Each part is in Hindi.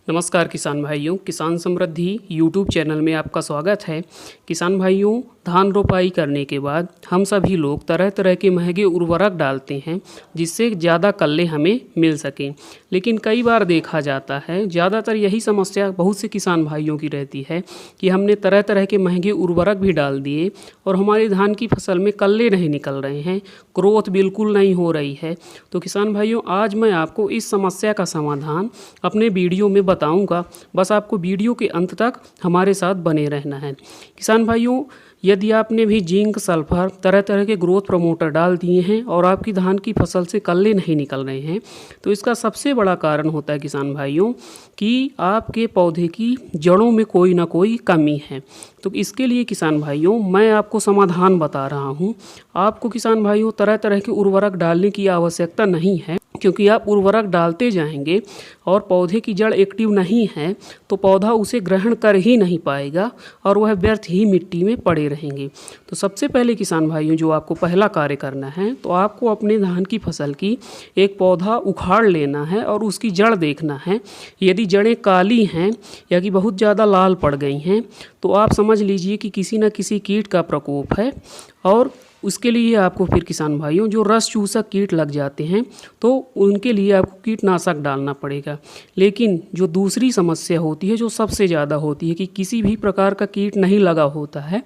नमस्कार किसान भाइयों, किसान समृद्धि यूट्यूब चैनल में आपका स्वागत है। किसान भाइयों, धान रोपाई करने के बाद हम सभी लोग तरह तरह के महंगे उर्वरक डालते हैं जिससे ज़्यादा कल्ले हमें मिल सकें। लेकिन कई बार देखा जाता है, ज़्यादातर यही समस्या बहुत से किसान भाइयों की रहती है कि हमने तरह तरह के महंगे उर्वरक भी डाल दिए और हमारी धान की फसल में कल्ले नहीं निकल रहे हैं, ग्रोथ बिल्कुल नहीं हो रही है। तो किसान भाइयों, आज मैं आपको इस समस्या का समाधान अपने वीडियो में बताऊंगा। बस आपको वीडियो के अंत तक हमारे साथ बने रहना है। किसान भाइयों, यदि आपने भी जिंक, सल्फर, तरह तरह के ग्रोथ प्रमोटर डाल दिए हैं और आपकी धान की फसल से कल्ले नहीं निकल रहे हैं, तो इसका सबसे बड़ा कारण होता है किसान भाइयों कि आपके पौधे की जड़ों में कोई ना कोई कमी है। तो इसके लिए किसान भाइयों, मैं आपको समाधान बता रहा हूँ। आपको किसान भाइयों तरह तरह के उर्वरक डालने की आवश्यकता नहीं है, क्योंकि आप उर्वरक डालते जाएंगे और पौधे की जड़ एक्टिव नहीं है तो पौधा उसे ग्रहण कर ही नहीं पाएगा और वह व्यर्थ ही मिट्टी में पड़े रहेंगे। तो सबसे पहले किसान भाइयों, जो आपको पहला कार्य करना है, तो आपको अपने धान की फसल की एक पौधा उखाड़ लेना है और उसकी जड़ देखना है। यदि जड़ें काली हैं या कि बहुत ज़्यादा लाल पड़ गई हैं तो आप समझ लीजिए कि किसी न किसी कीट का प्रकोप है। और उसके लिए आपको फिर किसान भाइयों, जो रस चूसक कीट लग जाते हैं तो उनके लिए आपको कीटनाशक डालना पड़ेगा। लेकिन जो दूसरी समस्या होती है, जो सबसे ज़्यादा होती है, कि किसी भी प्रकार का कीट नहीं लगा होता है,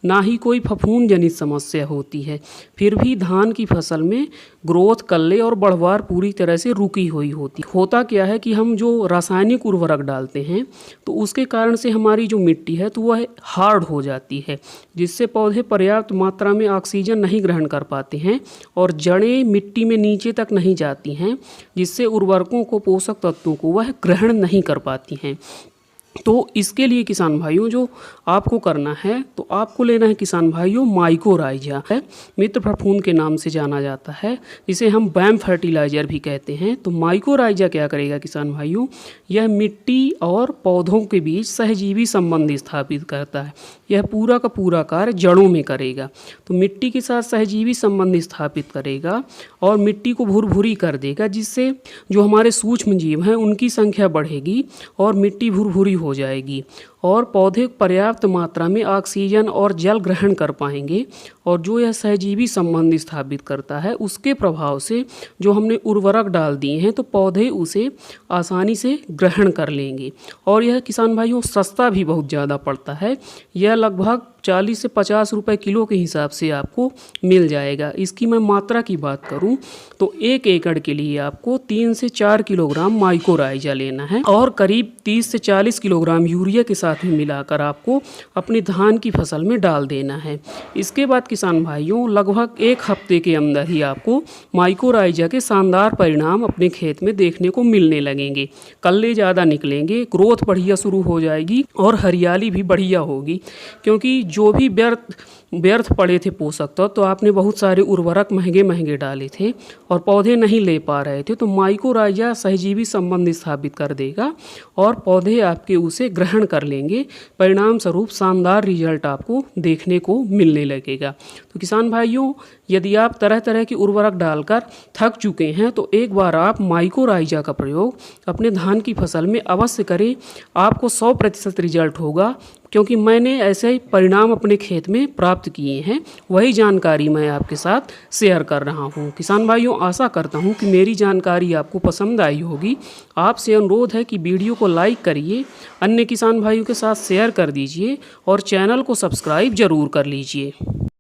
ना ही कोई फफूंद जनित समस्या होती है, फिर भी धान की फसल में ग्रोथ, कल्ले और बढ़वार पूरी तरह से रुकी हुई होती। होता क्या है कि हम जो रासायनिक उर्वरक डालते हैं तो उसके कारण से हमारी जो मिट्टी है तो वह हार्ड हो जाती है, जिससे पौधे पर्याप्त मात्रा में ऑक्सीजन नहीं ग्रहण कर पाते हैं और जड़ें मिट्टी में नीचे तक नहीं जाती हैं, जिससे उर्वरकों को, पोषक तत्वों को वह ग्रहण नहीं कर पाती हैं। तो इसके लिए किसान भाइयों, जो आपको करना है, तो आपको लेना है किसान भाइयों माइकोराइजा है, मित्र फफूंद के नाम से जाना जाता है, जिसे हम बैम फर्टिलाइज़र भी कहते हैं। तो माइकोराइजा क्या करेगा किसान भाइयों, यह मिट्टी और पौधों के बीच सहजीवी संबंध स्थापित करता है। यह पूरा का पूरा कार्य जड़ों में करेगा। तो मिट्टी के साथ सहजीवी संबंध स्थापित करेगा और मिट्टी को भुरभुरी कर देगा, जिससे जो हमारे सूक्ष्म जीव हैं उनकी संख्या बढ़ेगी और मिट्टी भुरभुरी हो जाएगी और पौधे पर्याप्त मात्रा में ऑक्सीजन और जल ग्रहण कर पाएंगे। और जो यह सहजीवी संबंध स्थापित करता है, उसके प्रभाव से जो हमने उर्वरक डाल दिए हैं तो पौधे उसे आसानी से ग्रहण कर लेंगे। और यह किसान भाइयों सस्ता भी बहुत ज़्यादा पड़ता है। यह लगभग 40 से 50 रुपए किलो के हिसाब से आपको मिल जाएगा। इसकी मैं मात्रा की बात करूं तो 1 एकड़ के लिए आपको 3 से 4 किलोग्राम माइकोराइजा लेना है और करीब 30 से 40 किलोग्राम यूरिया के साथ ही मिलाकर आपको अपनी धान की फसल में डाल देना है। इसके बाद किसान भाइयों, लगभग 1 हफ्ते के अंदर ही आपको माइकोराइजा के शानदार परिणाम अपने खेत में देखने को मिलने लगेंगे। कल्ले ज़्यादा निकलेंगे, ग्रोथ बढ़िया शुरू हो जाएगी और हरियाली भी बढ़िया होगी। क्योंकि जो भी व्यर्थ पड़े थे पोषक तो आपने बहुत सारे उर्वरक महंगे महंगे डाले थे और पौधे नहीं ले पा रहे थे, तो माइकोराइजा सहजीवी संबंध स्थापित कर देगा और पौधे आपके उसे ग्रहण कर लेंगे। परिणाम स्वरूप शानदार रिजल्ट आपको देखने को मिलने लगेगा। तो किसान भाइयों, यदि आप तरह तरह के उर्वरक डालकर थक चुके हैं तो एक बार आप माइकोराइजा का प्रयोग अपने धान की फसल में अवश्य करें। आपको 100% रिजल्ट होगा, क्योंकि मैंने ऐसे ही परिणाम अपने खेत में प्राप्त किए हैं। वही जानकारी मैं आपके साथ शेयर कर रहा हूं। किसान भाइयों, आशा करता हूं कि मेरी जानकारी आपको पसंद आई होगी। आपसे अनुरोध है कि वीडियो को लाइक करिए, अन्य किसान भाइयों के साथ शेयर कर दीजिए और चैनल को सब्सक्राइब जरूर कर लीजिए।